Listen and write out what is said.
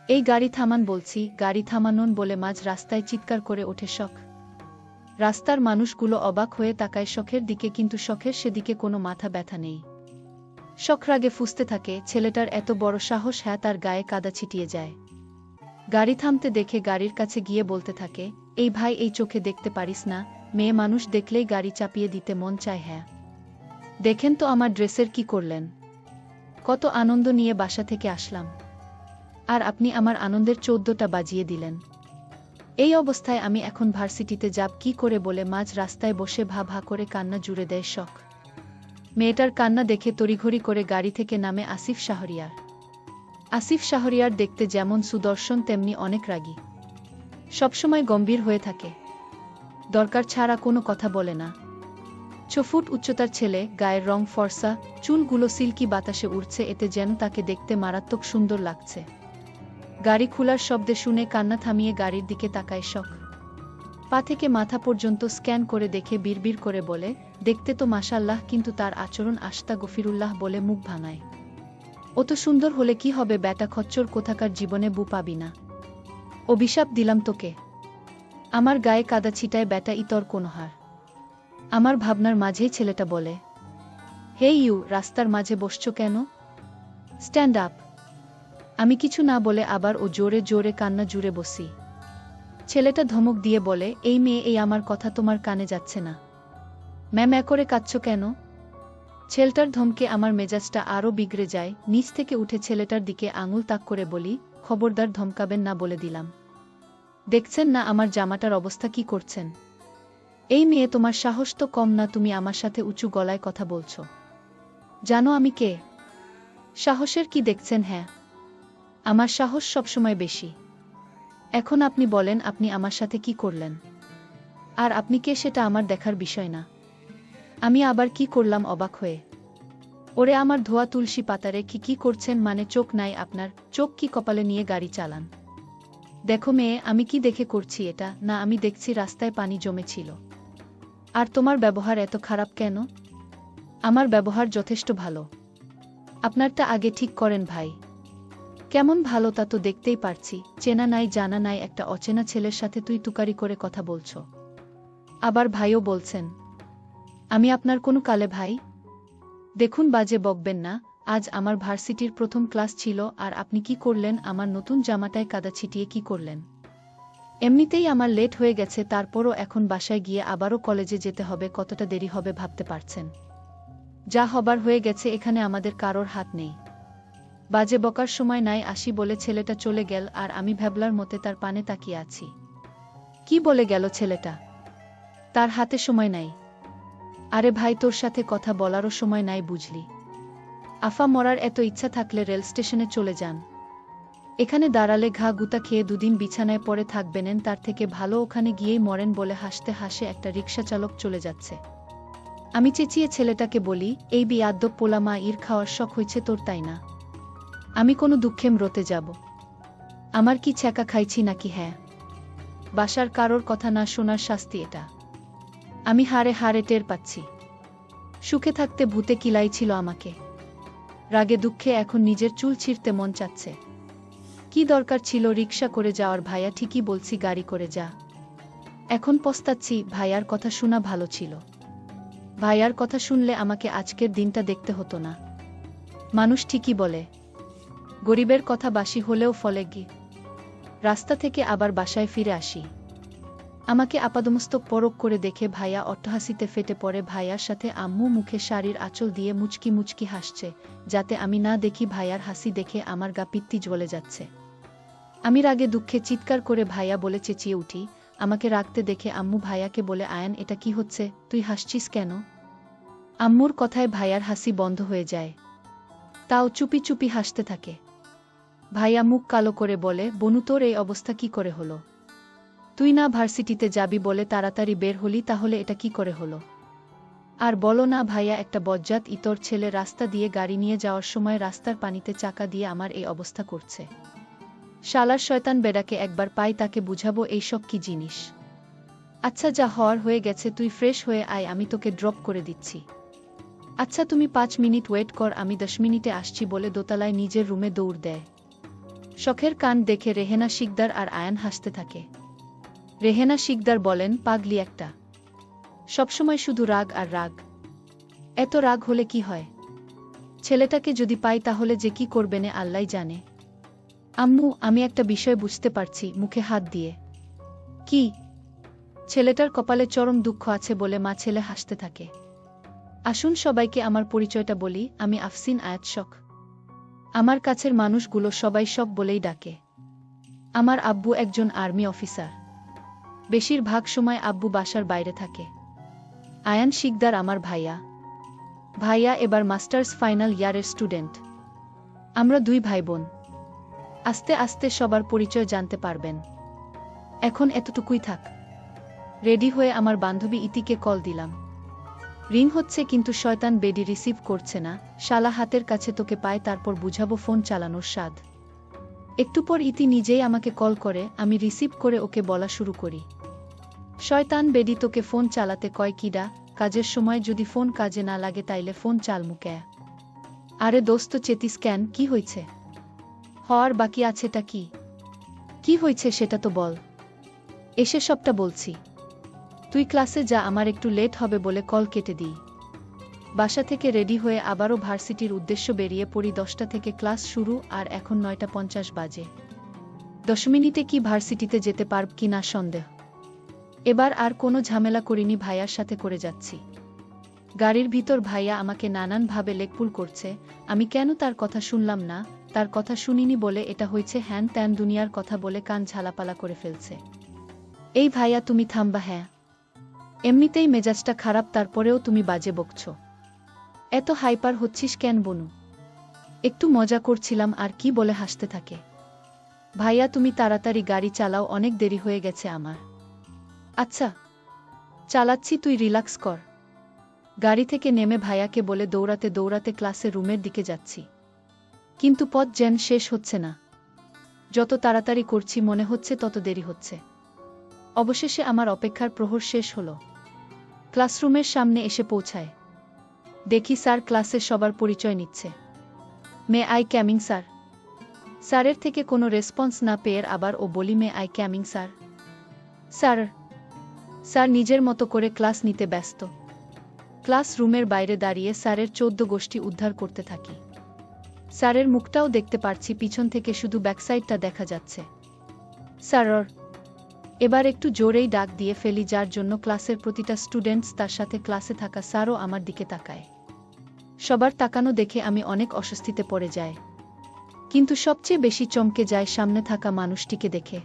এই গাড়ি থামান বলছি, গাড়ি থামানোন বলে মাঝ রাস্তায় চিৎকার করে ওঠে শখ। রাস্তার মানুষগুলো অবাক হয়ে তাকায় শখের দিকে, কিন্তু শখের সেদিকে কোনো মাথা ব্যথা নেই। শখ রাগে ফুঁসতে থাকে, ছেলেটার এত বড় সাহস, হ্যাঁ তার গায়ে কাদা ছিটিয়ে যায়। গাড়ি থামতে দেখে গাড়ির কাছে গিয়ে বলতে থাকে, এই ভাই, এই চোখে দেখতে পারিস না? মেয়ে মানুষ দেখলেই গাড়ি চাপিয়ে দিতে মন চায়। হ্যাঁ, দেখেন তো আমার ড্রেসের কি করলেন। কত আনন্দ নিয়ে বাসা থেকে আসলাম, আর আপনি আমার আনন্দের 14টা বাজিয়ে দিলেন। এই অবস্থায় আমি এখন ভার্সিটিতে যাব কি করে বলে মাঝ রাস্তায় বসে ভা ভা করে কান্না জুড়ে দেয় শখ। মেয়েটার কান্না দেখে তড়িঘড়ি করে গাড়ি থেকে নামে আসিফ শাহরিয়ার। আসিফ শাহরিয়ার দেখতে যেমন সুদর্শন তেমনি অনেক রাগী, সবসময় গম্ভীর হয়ে থাকে, দরকার ছাড়া কোনো কথা বলে না। 6 ফুট উচ্চতার ছেলে, গায়ের রং ফর্সা, চুলগুলো সিল্কি বাতাসে উড়ছে, এতে যেন তাকে দেখতে মারাত্মক সুন্দর লাগছে। গাড়ি খোলার শব্দে শুনে কান্না থামিয়ে গাড়ির দিকে তাকায় শখ। পা থেকে মাথা পর্যন্ত স্ক্যান করে দেখে বিড়বিড় করে বলে, দেখতে তো মাশাআল্লাহ, কিন্তু তার আচরণ আস্তা গফিরুল্লাহ বলে মুখ ভাঙায়। অত সুন্দর হলে কি হবে ব্যাটা খচ্চর কোথাকার, জীবনে বউ পাবি না। অভিশাপ দিলাম তোকে। আমার গায়ে কাদা ছিটায় ব্যাটা, ইতর কোনো হার। আমার ভাবনার মাঝেই ছেলেটা বলে, হে ইউ, রাস্তার মাঝে বসছো কেন? Stand up. আমি কিছু না বলে আবার ও জোরে জোরে কান্না জুড়ে বসি। ছেলেটা ধমক দিয়ে বলে, এই মেয়ে, এই আমার কথা তোমার কানে যাচ্ছে না? ম্যাম করে কাঁদছো কেন? ছেলেটার ধমকে আমার মেজাজটা আরও বিগড়ে যায়। নিচ থেকে উঠে ছেলেটার দিকে আঙুল তাক করে বলি, খবরদার ধমকাবেন না বলে দিলাম। দেখছেন না আমার জামাটার অবস্থা কি করছেন? এই মেয়ে, তোমার সাহস তো কম না, তুমি আমার সাথে উঁচু গলায় কথা বলছো? জানো আমি কে? সাহসের কি দেখছেন? হ্যাঁ, আমার সাহস সবসময় বেশি। এখন আপনি বলেন, আপনি আমার সাথে কি করলেন? আর আপনি কে সেটা আমার দেখার বিষয় না। আমি আবার কি করলাম অবাক হয়ে? ওরে আমার ধোয়া তুলসী পাতারে, কি করছেন? মানে চোখ নাই আপনার? চোখ কি কপালে নিয়ে গাড়ি চালান? দেখো মেয়ে, আমি কি দেখে করছি এটা? না, আমি দেখছি রাস্তায় পানি জমেছিল। আর তোমার ব্যবহার এত খারাপ কেন? আমার ব্যবহার যথেষ্ট ভালো। আপনারটা আগে ঠিক করেন ভাই। কেমন ভালো তা তো দেখতেই পারছি, চেনা নাই জানা নাই একটা অচেনা ছেলের সাথে তুই তুকারি করে কথা বলছো, আবার ভাইও বলছেন। আমি আপনার কোনো কালে ভাই? দেখুন, বাজে বকবেন না। আজ আমার ভার্সিটির প্রথম ক্লাস ছিল, আর আপনি কি করলেন? আমার নতুন জামাটায় কাদা ছিটিয়ে কি করলেন? এমনিতেই আমার লেট হয়ে গেছে, তারপরও এখন বাসায় গিয়ে আবারও কলেজে যেতে হবে, কতটা দেরি হবে ভাবতে পারছেন? যা হবার হয়ে গেছে, এখানে আমাদের কারোর হাত নেই। বাজে বকার সময় নাই, আসি বলে ছেলেটা চলে গেল, আর আমি ভ্যাবলার মতে তার পানে তাকিয়ে আছি। কি বলে গেল ছেলেটা? তার হাতে সময় নাই? আরে ভাই, তোর সাথে কথা বলারও সময় নাই বুঝলি? আফা মরার এত ইচ্ছা থাকলে রেল স্টেশনে চলে যান। এখানে দাঁড়ালে ঘা গুতা খেয়ে দুদিন বিছানায় পড়ে থাকবেনেন, তার থেকে ভালো ওখানে গিয়েই মরেন বলে হাসতে হাসে একটা রিকশা চালক চলে যাচ্ছে। আমি চেঁচিয়ে ছেলেটাকে বলি, এই বিয়াদ্দব পোলা, মা ইর খাওয়ার শখ হয়েছে তোর, তাই না? আমি কোনো দুঃখে মরতে যাব? আমার কি ছ্যাঁকা খাইছি নাকি? হ্যাঁ, বাসার কারোর কথা না শোনার শাস্তি এটা। আমি হাড়ে হাড়ে টের পাচ্ছি। সুখে থাকতে ভূতে কিলাইছিল আমাকে, রাগে দুঃখে এখন নিজের চুল ছিঁড়তে মন চাচ্ছে। কি দরকার ছিল রিকশা করে যাওয়ার? ভাইয়া ঠিকই বলছি, গাড়ি করে যা। এখন পস্তাচ্ছি, ভাইয়ার কথা শোনা ভালো ছিল। ভাইয়ার কথা শুনলে আমাকে আজকের দিনটা দেখতে হতো না। মানুষ ঠিকই বলে, গরিবের কথা বাসি হলেও ফলে গি। রাস্তা থেকে আবার বাসায় ফিরে আসি। আমাকে আপাদমস্তক পরক করে দেখে ভাইয়া অট্টহাসিতে ফেটে পড়ে। ভাইয়ার সাথে আম্মু মুখে শাড়ির আঁচল দিয়ে মুচকি মুচকি হাসছে, যাতে আমি না দেখি। ভাইয়ার হাসি দেখে আমার গা পিত্তি জ্বলে যাচ্ছে। আমি রাগে দুঃখে চিৎকার করে ভাইয়া বলে চেঁচিয়ে উঠি। আমাকে রাগতে দেখে আম্মু ভাইয়াকে বলে, আয়ান, এটা কি হচ্ছে? তুই হাসছিস কেন? আম্মুর কথায় ভাইয়ার হাসি বন্ধ হয়ে যায়, তাও চুপি চুপি হাসতে থাকে। ভাইয়া মুখ কালো করে বলে, বনু, তোর এই অবস্থা কি করে হলো? তুই না ভার্সিটিতে যাবি বলে তাড়াতাড়ি বের হলি, তাহলে এটা কি করে হলো? আর বলো না ভাইয়া, একটা বজ্জাত ইতর ছেলে রাস্তা দিয়ে গাড়ি নিয়ে যাওয়ার সময় রাস্তার পানিতে চাকা দিয়ে আমার এই অবস্থা করছে। শালার শয়তান বেডাকে একবার পাই, তাকে বুঝাবো এইসব কি জিনিস। আচ্ছা, যা হওয়ার হয়ে গেছে, তুই ফ্রেশ হয়ে আয়, আমি তোকে ড্রপ করে দিচ্ছি। আচ্ছা, তুমি 5 মিনিট ওয়েট কর, আমি 10 মিনিটে আসছি বলে দোতলায় নিজের রুমে দৌড় দেয়। শখের কান দেখে রেহেনা শিকদার আর আয়ান হাসতে থাকে। রেহেনা শিকদার বলেন, পাগলি একটা, সবসময় শুধু রাগ আর রাগ। এত রাগ হলে কি হয়? ছেলেটাকে যদি পাই তাহলে যে কি করবেনে আল্লাহই জানে। আম্মু, আমি একটা বিষয় বুঝতে পারছি, মুখে হাত দিয়ে। কি? ছেলেটার কপালে চরম দুঃখ আছে বলে মা ছেলে হাসতে থাকে। আসুন সবাইকে আমার পরিচয়টা বলি, আমি আফসিন আয়াত শখ। আমার কাছের মানুষগুলো সবাই শখ বলেই ডাকে। আমার আব্বু একজন আর্মি অফিসার। বেশিরভাগ সময় আব্বু বাসার বাইরে থাকে। আয়ান শিকদার আমার ভাইয়া। ভাইয়া এবার মাস্টার্স ফাইনাল ইয়ারের স্টুডেন্ট। আমরা দুই ভাই বোন। আস্তে আস্তে সবার পরিচয় জানতে পারবেন। এখন এতটুকুই থাক। রেডি হয়ে আমার বান্ধবী ইতিকে কল দিলাম। রিং হচ্ছে কিন্তু শয়তান বেডি রিসিভ করছে না। শালা হাতের কাছে তোকে পায় তারপর বুঝাবো ফোন চালানোর স্বাদ। একটু পর ইতি নিজেই আমাকে কল করে, আমি রিসিভ করে ওকে বলা শুরু করি। শয়তান বেডি তোকে ফোন চালাতে কয় কিডা? কাজের সময় যদি ফোন কাজে না লাগে তাইলে ফোন চালমু ক্যা? আরে দোস্ত চেতিস কেন, কি হয়েছে? হওয়ার বাকি আছেটা কি? কি হয়েছে সেটা তো বল। এসে সবটা বলছি। তুই ক্লাসে যা, আমার একটু লেট হবে বলে কল কেটে দিই। বাসা থেকে রেডি হয়ে আবারও ভার্সিটির উদ্দেশ্য বেরিয়ে পড়ি। 10টা থেকে ক্লাস শুরু আর এখন 9:50 বাজে। 10 মিনিটে কি ভার্সিটিতে যেতে পারব কি না সন্দেহ। এবার আর কোনো ঝামেলা করিনি, ভাইয়ার সাথে করে যাচ্ছি। গাড়ির ভিতর ভাইয়া আমাকে নানানভাবে লেকপুল করছে। আমি কেন তার কথা শুনলাম না, তার কথা শুনিনি বলে এটা হয়েছে হ্যান ত্যান দুনিয়ার কথা বলে কান ঝালাপালা করে ফেলছে। এই ভাইয়া তুমি থামবা। হ্যাঁ, এমনিতেই মেজাজটা খারাপ, তারপরেও তুমি বাজে বকছ। এত হাইপার হচ্ছিস কেন বনু? একটু মজা করছিলাম। আর কি বলে হাসতে থাকে। ভাইয়া তুমি তাড়াতাড়ি গাড়ি চালাও, অনেক দেরি হয়ে গেছে আমার। আচ্ছা চালাচ্ছি, তুই রিল্যাক্স কর। গাড়ি থেকে নেমে ভাইয়াকে বলে দৌড়াতে দৌড়াতে ক্লাসের রুমের দিকে যাচ্ছি। কিন্তু পথ যেন শেষ হচ্ছে না। যত তাড়াতাড়ি করছি মনে হচ্ছে তত দেরি হচ্ছে। অবশেষে আমার অপেক্ষার প্রহর শেষ হলো। ক্লাসরুমের সামনে এসে পৌঁছায়। দেখি স্যার ক্লাসে সবার পরিচয় নিচ্ছে। May I coming sir? স্যারের থেকে কোনো রেসপন্স না পেয়ে আবার ও বলি may I coming sir? Sir? Sir নিজের মতো করে ক্লাস নিতে ব্যস্ত। ক্লাসরুমের বাইরে দাঁড়িয়ে স্যারের 14 গোষ্ঠী উদ্ধার করতে থাকি। স্যারের মুখটাও দেখতে পারছি, পিছন থেকে শুধু ব্যাকসাইডটা দেখা যাচ্ছে। স্যার? এবার একটু জোরেই ডাক দিয়ে ফেলি, যার জন্য ক্লাসের প্রতিটা স্টুডেন্টস তার সাথে ক্লাসে থাকা স্যারও আমার দিকে তাকায়। সবার তাকানো দেখে আমি অনেক অস্বস্তিতে পড়ে যাই। কিন্তু সবচেয়ে বেশি চমকে যায় সামনে থাকা মানুষটিকে দেখে।